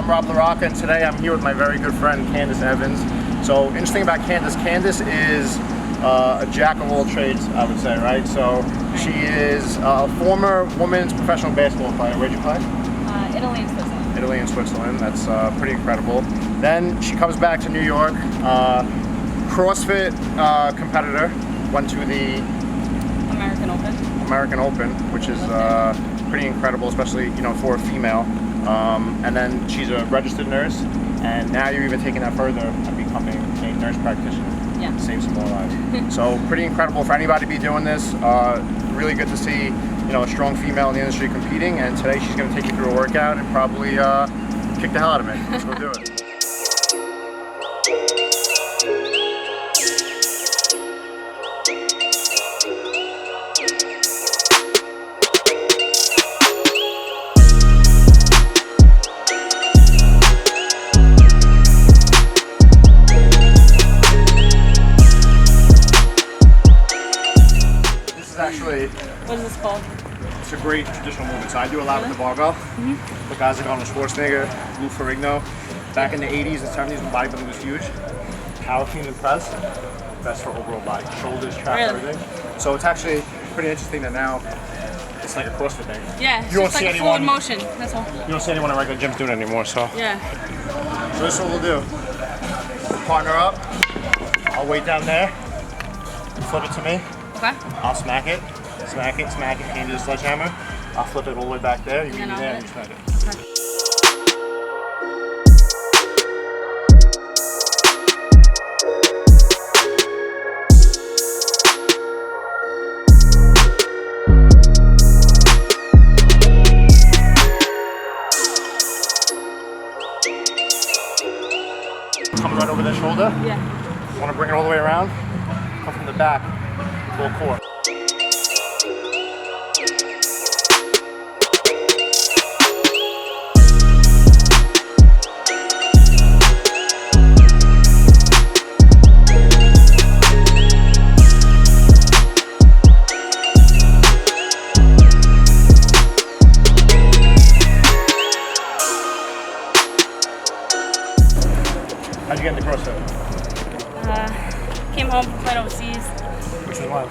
I'm Rob LaRocca, and today I'm here with my very good friend Candice Evans. So, interesting about Candice is a jack of all trades, I would say, right? So, she is a former women's professional basketball player. Where'd you play? Italy and Switzerland. Italy and Switzerland. That's pretty incredible. Then she comes back to New York, CrossFit competitor. Went to the American Open, which is pretty incredible, especially for a female. And then she's a registered nurse, and now you're even taking that further and becoming a nurse practitioner. Yeah. To save some more lives. So pretty incredible for anybody to be doing this. Really good to see a strong female in the industry competing, and today she's going to take you through a workout and probably kick the hell out of me. Let's go do it. Actually, what is this called? It's a great traditional movement. So I do a lot with the barbell. The guys like Arnold Schwarzenegger, Lou Ferrigno. Back in the 80s and 70s when bodybuilding was huge, power clean and press, best for overall body, shoulders, traps, everything. So it's actually pretty interesting that now it's like a CrossFit thing. Yeah, it's just like a fluid motion, that's all. You don't see anyone in regular gyms doing it anymore, so. Yeah. So this is what we'll do. Partner up, I'll wait down there, flip it to me. Okay. I'll smack it. Can't do the sledgehammer. I'll flip it all the way back there. You meet me there and you smack it. Okay. Coming right over the shoulder. Yeah. Want to bring it all the way around? Come from the back. Full core. How'd you get into CrossFit? Came home from playing overseas. Which was when?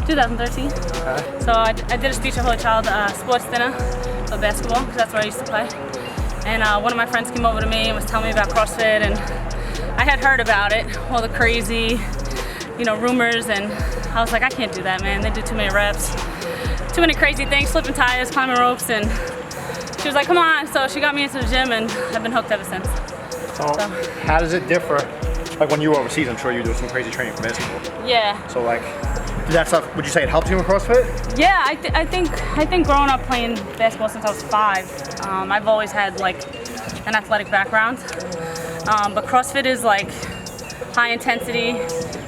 2013. Okay. So I did a speech at Holy Child sports dinner for basketball, because that's where I used to play. And one of my friends came over to me and was telling me about CrossFit, and I had heard about it, all the crazy, rumors, and I was like, I can't do that, man. They do too many reps, too many crazy things, slipping tires, climbing ropes, and she was like, come on. So she got me into the gym, and I've been hooked ever since. So how does it differ? Like when you were overseas, I'm sure you do some crazy training for basketball. Yeah. So like, did that stuff, would you say it helped you in CrossFit? Yeah, I think growing up playing basketball since I was 5, I've always had like an athletic background. But CrossFit is like high intensity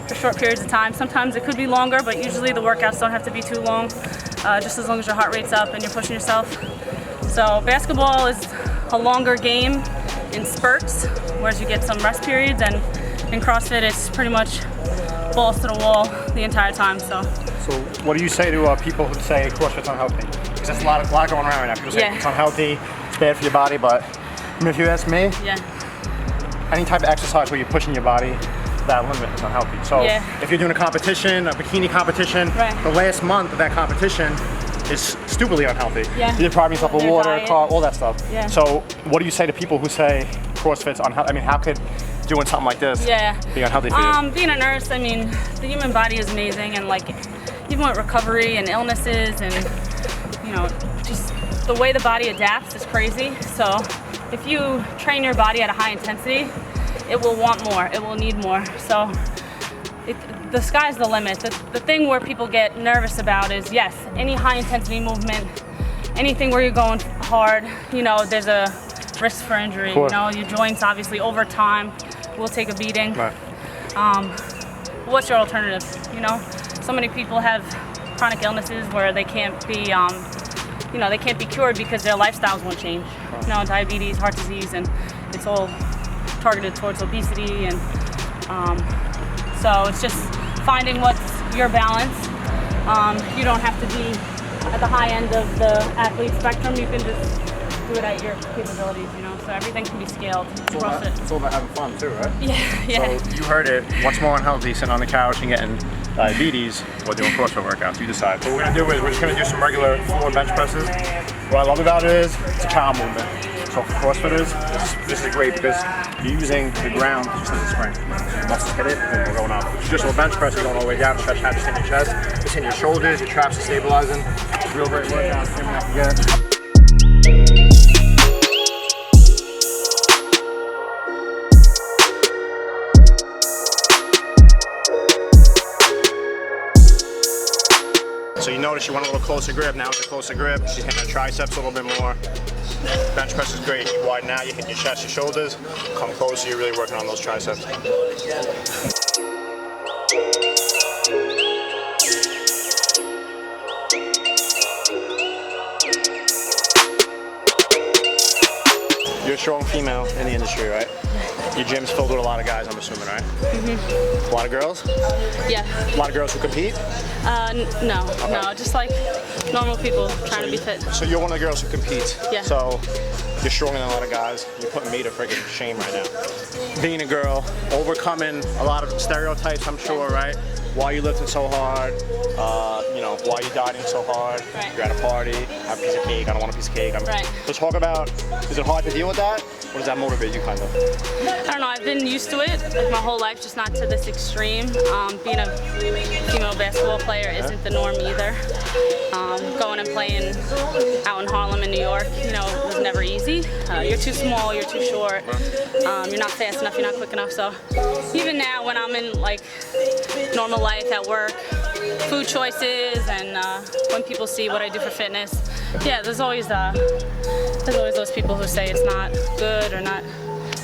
for short periods of time. Sometimes it could be longer, but usually the workouts don't have to be too long, just as long as your heart rate's up and you're pushing yourself. So basketball is a longer game in spurts, whereas you get some rest periods, and in CrossFit it's pretty much balls to the wall the entire time. So what do you say to people who say CrossFit's unhealthy? Because there's a lot going around right now. People say it's unhealthy, it's bad for your body, but I mean, if you ask me, any type of exercise where you're pushing your body to that limit is unhealthy. So if you're doing a competition, a bikini competition, the last month of that competition is stupidly unhealthy. Yeah. You're depriving yourself of water, all that stuff. Yeah. So what do you say to people who say CrossFit's unhealthy? I mean, how could doing something like this be unhealthy for you? Being a nurse, I mean, the human body is amazing, and like even with recovery and illnesses and just the way the body adapts is crazy. So if you train your body at a high intensity, it will want more, it will need more. So the sky's the limit. The thing where people get nervous about is, yes, any high intensity movement, anything where you're going hard, there's a risk for injury. Your joints obviously over time will take a beating. Right. What's your alternative? So many people have chronic illnesses where they can't be, they can't be cured because their lifestyles won't change. Diabetes, heart disease, and it's all targeted towards obesity, and so it's just finding what's your balance. You don't have to be at the high end of the athlete spectrum, you can just do it at your capabilities, you know, so everything can be scaled. It's all about having fun too, right? Yeah. So you heard it, what's more unhealthy, sitting on the couch and getting diabetes or doing CrossFit workouts? You decide. What we're gonna do is we're just gonna do some regular floor bench presses. What I love about it is it's a power movement. So for CrossFitters, this is great because you're using the ground just as a spring. Your muscles hit it and we're going up. If you just a bench press, you're going all the way down, stretch out just in your chest, just in your shoulders, your traps are stabilizing. Real great workout, everything I can get. So you notice you want a little closer grip, now it's a closer grip. She's hitting her triceps a little bit more. Bench press is great. You widen out, you hit your chest, your shoulders. Come closer, you're really working on those triceps. You're a strong female in the industry, right? Your gym's filled with a lot of guys, I'm assuming, right? Mm-hmm. A lot of girls? Yeah. A lot of girls who compete? No, just like normal people trying to be fit. So you're one of the girls who competes. Yeah. So you're stronger than a lot of guys. You're putting me to friggin' shame right now. Being a girl, overcoming a lot of stereotypes, I'm sure, right? Why you lifting so hard? You know, why you dieting so hard? Right. You're at a party, have a piece of cake. I don't want a piece of cake. Right. So talk about, is it hard to deal with that? Or does that motivate you kind of? I don't know, I've been used to it like my whole life, just not to this extreme. Being a female basketball player isn't the norm either. Going and playing out in Harlem in New York, you know, was never easy. You're too small, you're too short, you're not fast enough, you're not quick enough. So even now when I'm in like normal life at work, food choices, and when people see what I do for fitness, yeah, there's always those people who say it's not good or not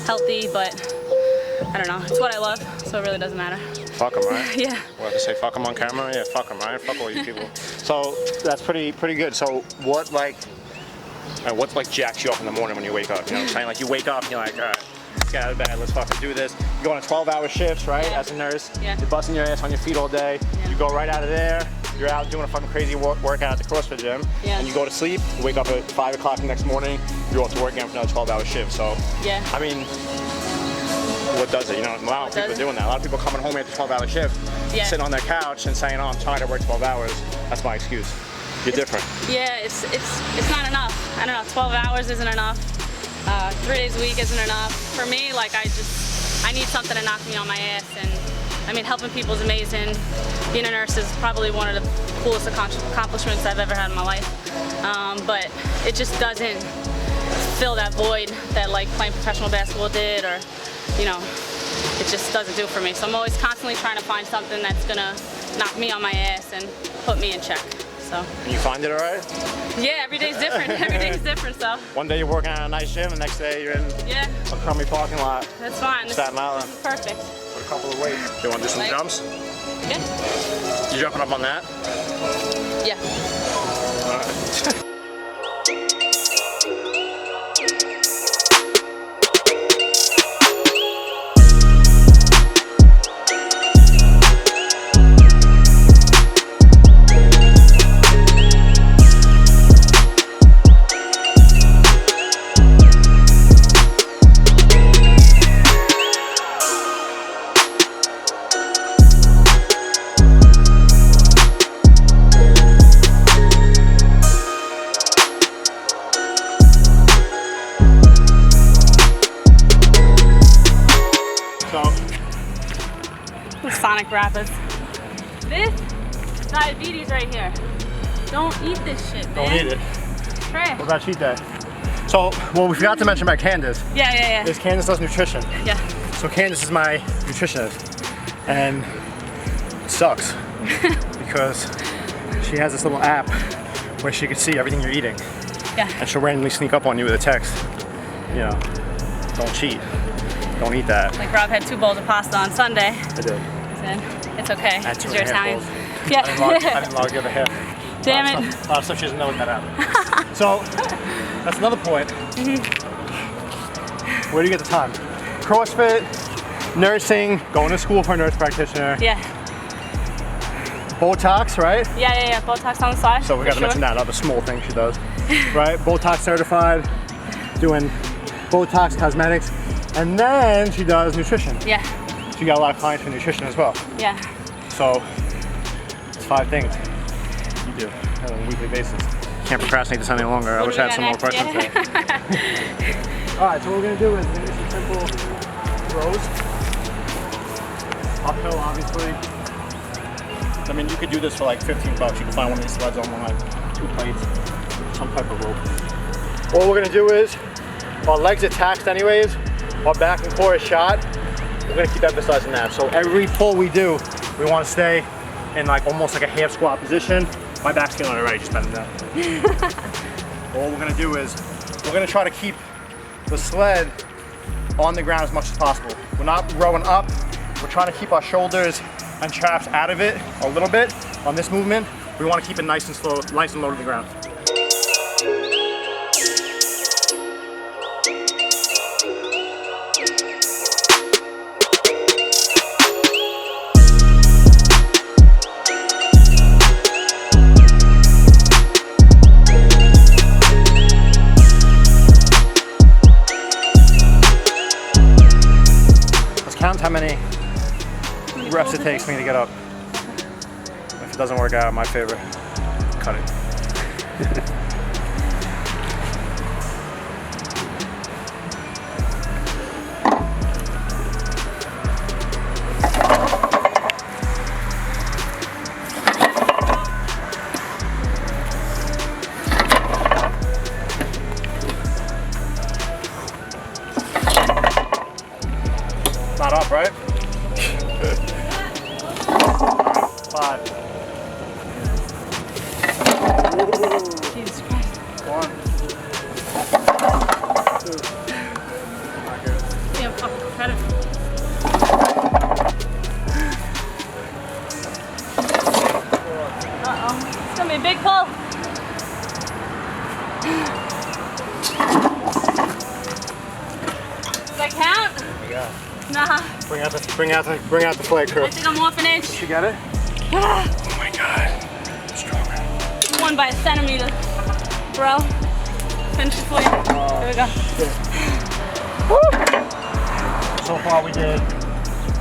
healthy, but I don't know, it's what I love, so it really doesn't matter. Fuck them, right? Yeah. What, to say fuck them on camera? Yeah, fuck them, right? Fuck all you people. So that's pretty good. So what's like jacks you up in the morning when you wake up? You know what I'm saying? Like you wake up and you're like, all right, let's get out of bed, let's fucking do this. You go on a 12-hour shifts, right? Yeah. As a nurse. Yeah. You're busting your ass on your feet all day. Yeah. You go right out of there. You're out doing a fucking crazy workout at the CrossFit gym. Yeah. And you go to sleep. You wake up at 5 o'clock the next morning. You're off to work again for another 12-hour shift. So, yeah. I mean, what does it? You know, a lot of people are doing that. A lot of people coming home after 12-hour shift, sitting on their couch and saying, "Oh, I'm tired. I work 12 hours." That's my excuse. You're different. Yeah, it's not enough. I don't know. 12 hours isn't enough. 3 days a week isn't enough. For me, like I need something to knock me on my ass. And I mean, helping people is amazing. Being a nurse is probably one of the coolest accomplishments I've ever had in my life. But it just doesn't fill that void that like playing professional basketball did, or you know, it just doesn't do it for me. So I'm always constantly trying to find something that's gonna knock me on my ass and put me in check. So. And you find it all right? Yeah, every day's different. Every day's different. So. One day you're working at a nice gym, the next day you're in a crummy parking lot. That's fine. Staten Island. This is perfect. With a couple of weights. You want to do some jumps? Yeah. You jumping up on that? Yeah. All right. Sonic Rapids. This diabetes right here. Don't eat this shit, man. Don't eat it. Trash. What about cheat day? So, what we forgot to mention about Candice. Yeah. Is Candice does nutrition. Yeah. So Candice is my nutritionist, and it sucks because she has this little app where she can see everything you're eating. Yeah. And she'll randomly sneak up on you with a text. You know, don't cheat. Don't eat that. Like Rob had 2 bowls of pasta on Sunday. I did. It's okay. That's You're Italian. Bowls. Yeah. I didn't log you the half. Damn it. A lot of stuff she doesn't know what that happened. So, that's another point. Where do you get the time? CrossFit, nursing, going to school for a nurse practitioner. Yeah. Botox, right? Yeah. Botox on the side. So we got to mention that other small thing she does, right? Botox certified, doing Botox cosmetics, and then she does nutrition. Yeah. She got a lot of clients for nutrition as well. Yeah. So it's 5 things you do on a weekly basis. Can't procrastinate this any longer. I wish I had some more questions for you. All right, so what we're gonna do is we're gonna do some simple rows. Uphill, obviously. I mean, you could do this for like $15. You can find one of these sleds on like 2 plates, some type of rope. What we're gonna do is, our legs are taxed anyways, our back and core is shot. We're gonna keep emphasizing that. So every pull we do, we wanna stay in like almost like a half squat position. My back's feeling already, just bending down. What we're gonna do is, we're gonna try to keep the sled on the ground as much as possible. We're not rowing up. We're trying to keep our shoulders and traps out of it a little bit on this movement. We want to keep it nice and slow, nice and low to the ground. Count how many reps it takes me to get up. If it doesn't work out in my favor, cut it. Not up, right? 5. Jesus Christ. 1. 2. Not good. Yeah, fucking credit. Uh-oh. It's gonna be a big pull. Does that count? Yeah. Nah. Bring out the flag I curl. think I'm off an inch. You get it? Ah, Oh my God. Stronger. won by a centimeter, bro. Finish it for you. Here we go. Woo! So far we did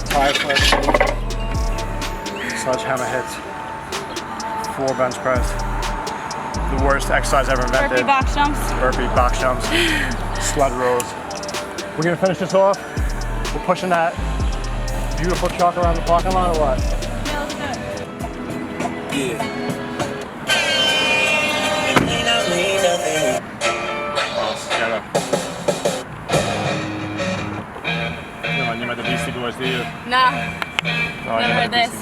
tire flips, sledgehammer hits, 4 bench press, the worst exercise ever invented. Burpee box jumps. Burpee box jumps, sled rows. We're gonna finish this off. We're pushing that beautiful truck around the parking lot or what? Yeah, let's do it. Yeah. You know the Beastie Boys, do you? Nah. No, Never heard this.